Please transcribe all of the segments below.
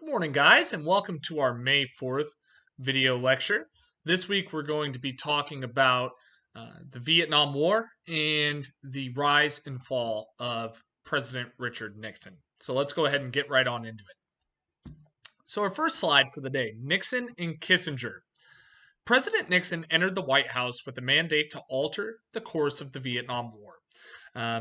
Good morning, guys, and welcome to our May 4th video lecture. This week we're going to be talking about the Vietnam War and the rise and fall of President Richard Nixon. So let's go ahead and get right on into it. So our first slide for the day, Nixon and Kissinger. President Nixon entered the White House with a mandate to alter the course of the Vietnam War.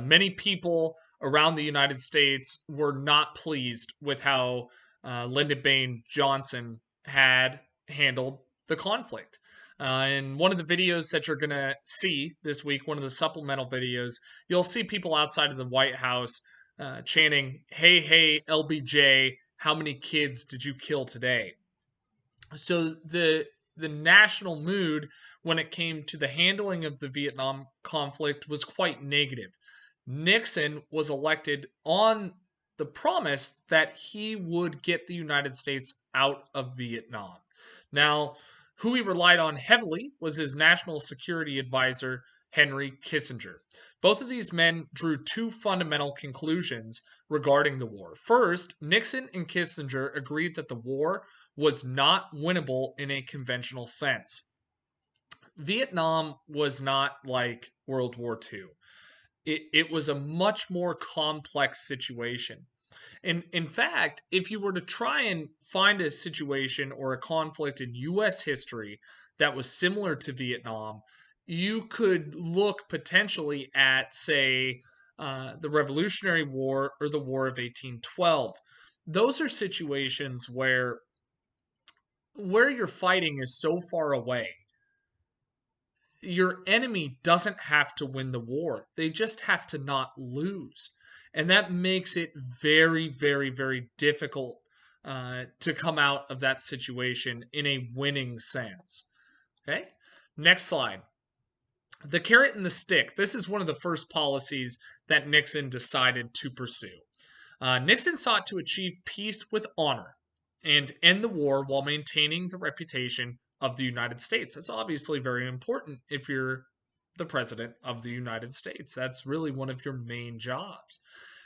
Many people around the United States were not pleased with how Lyndon Baines Johnson had handled the conflict. In one of the videos that you're going to see this week, one of the supplemental videos, you'll see people outside of the White House chanting, "Hey, hey, LBJ, how many kids did you kill today?" So the national mood when it came to the handling of the Vietnam conflict was quite negative. Nixon was elected on the promise that he would get the United States out of Vietnam. Now, who he relied on heavily was his national security advisor, Henry Kissinger. Both of these men drew two fundamental conclusions regarding the war. First, Nixon and Kissinger agreed that the war was not winnable in a conventional sense. Vietnam was not like World War II. It was a much more complex situation. And in fact, if you were to try and find a situation or a conflict in U.S. history that was similar to Vietnam, you could look potentially at, say, the Revolutionary War or the War of 1812. Those are situations where you're fighting is so far away. Your enemy doesn't have to win the war. They just have to not lose. And that makes it very, very, very difficult to come out of that situation in a winning sense. Okay, next slide. The carrot and the stick. This is one of the first policies that Nixon decided to pursue. Nixon sought to achieve peace with honor and end the war while maintaining the reputation of the United States. That's obviously very important if you're the president of the United States. That's really one of your main jobs.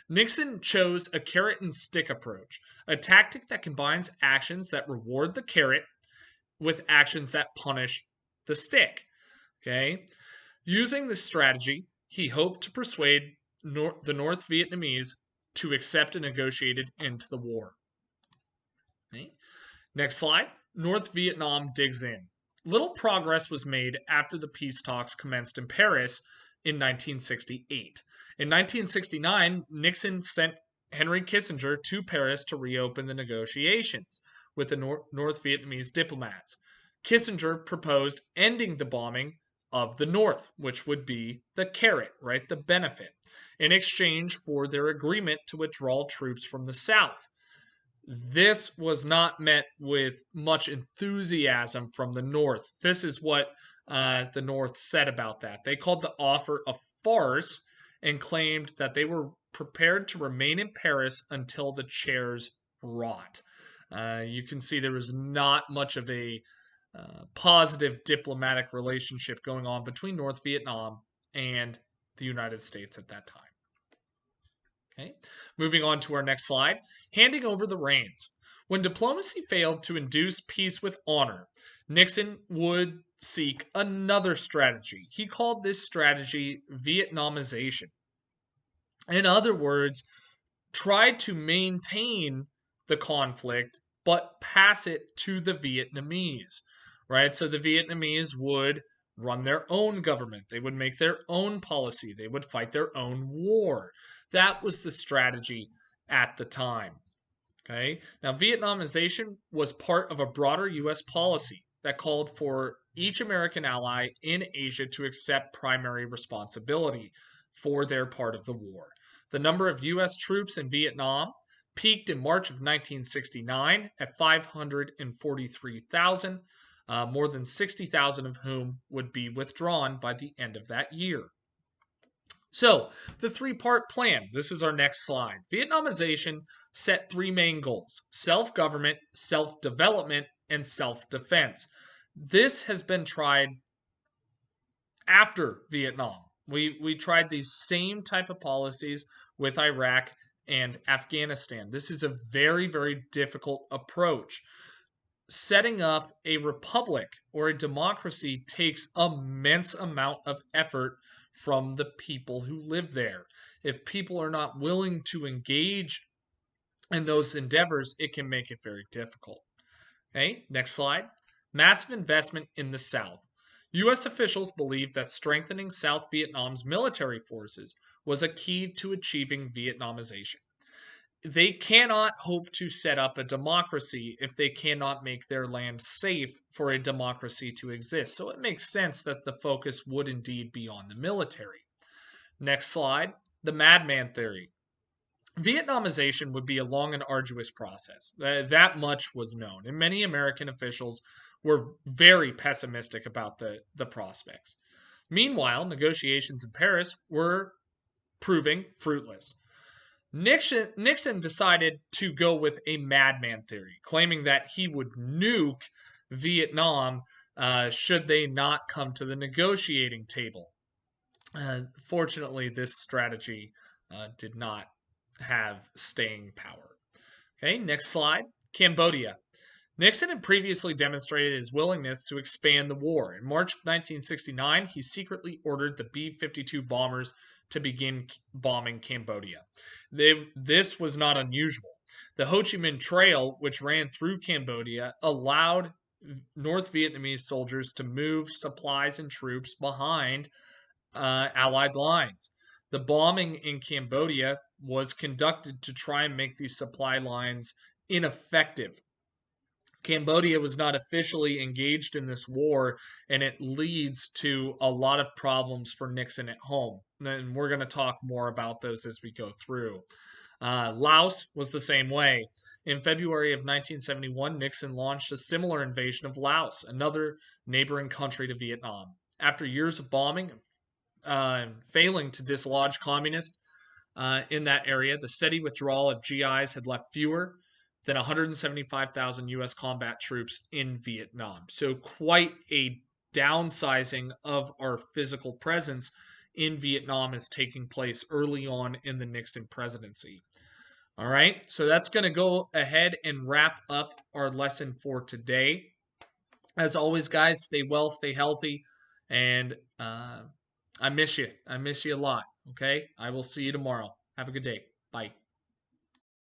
Nixon chose a carrot and stick approach, a tactic that combines actions that reward the carrot with actions that punish the stick. Okay? Using this strategy, he hoped to persuade the North Vietnamese to accept a negotiated end to the war. Okay? Next slide. North Vietnam digs in. Little progress was made after the peace talks commenced in Paris in 1968. In 1969, Nixon sent Henry Kissinger to Paris to reopen the negotiations with the North Vietnamese diplomats. Kissinger proposed ending the bombing of the North, which would be the carrot, right, the benefit, in exchange for their agreement to withdraw troops from the South. This was not met with much enthusiasm from the North. This is what the North said about that. They called the offer a farce and claimed that they were prepared to remain in Paris until the chairs rot. You can see there was not much of a positive diplomatic relationship going on between North Vietnam and the United States at that time. Okay. Moving on to our next slide, handing over the reins. When diplomacy failed to induce peace with honor, Nixon would seek another strategy. He called this strategy Vietnamization. In other words, tried to maintain the conflict, but pass it to the Vietnamese, right? So the Vietnamese would run their own government. They would make their own policy. They would fight their own war. That was the strategy at the time. Okay. Now, Vietnamization was part of a broader U.S. policy that called for each American ally in Asia to accept primary responsibility for their part of the war. The number of U.S. troops in Vietnam peaked in March of 1969 at 543,000, more than 60,000 of whom would be withdrawn by the end of that year. So, the three-part plan. This is our next slide. Vietnamization set three main goals: self-government, self-development, and self-defense. This has been tried after Vietnam. We tried these same type of policies with Iraq and Afghanistan. This is a very, very difficult approach. Setting up a republic or a democracy takes immense amount of effort from the people who live there. If people are not willing to engage in those endeavors, it can make it very difficult. Okay, next slide. Massive investment in the South. U.S. officials believed that strengthening South Vietnam's military forces was a key to achieving Vietnamization. They cannot hope to set up a democracy if they cannot make their land safe for a democracy to exist. So it makes sense that the focus would indeed be on the military. Next slide. The madman theory. Vietnamization would be a long and arduous process. That much was known, and many American officials were very pessimistic about the prospects. Meanwhile, negotiations in Paris were proving fruitless. Nixon decided to go with a madman theory, claiming that he would nuke Vietnam should they not come to the negotiating table. Fortunately, this strategy did not have staying power. Okay, next slide. Cambodia. Nixon had previously demonstrated his willingness to expand the war. In March 1969, he secretly ordered the B-52 bombers to begin bombing Cambodia. This was not unusual. The Ho Chi Minh Trail, which ran through Cambodia, allowed North Vietnamese soldiers to move supplies and troops behind Allied lines. The bombing in Cambodia was conducted to try and make these supply lines ineffective. Cambodia was not officially engaged in this war, and it leads to a lot of problems for Nixon at home. And we're going to talk more about those as we go through. Laos was the same way. In February of 1971, Nixon launched a similar invasion of Laos, another neighboring country to Vietnam. After years of bombing, failing to dislodge communists in that area, the steady withdrawal of GIs had left fewer than 175,000 U.S. combat troops in Vietnam. So quite a downsizing of our physical presence in Vietnam is taking place early on in the Nixon presidency. All right, so that's going to go ahead and wrap up our lesson for today. As always, guys, stay well, stay healthy, and I miss you. I miss you a lot, okay? I will see you tomorrow. Have a good day. Bye.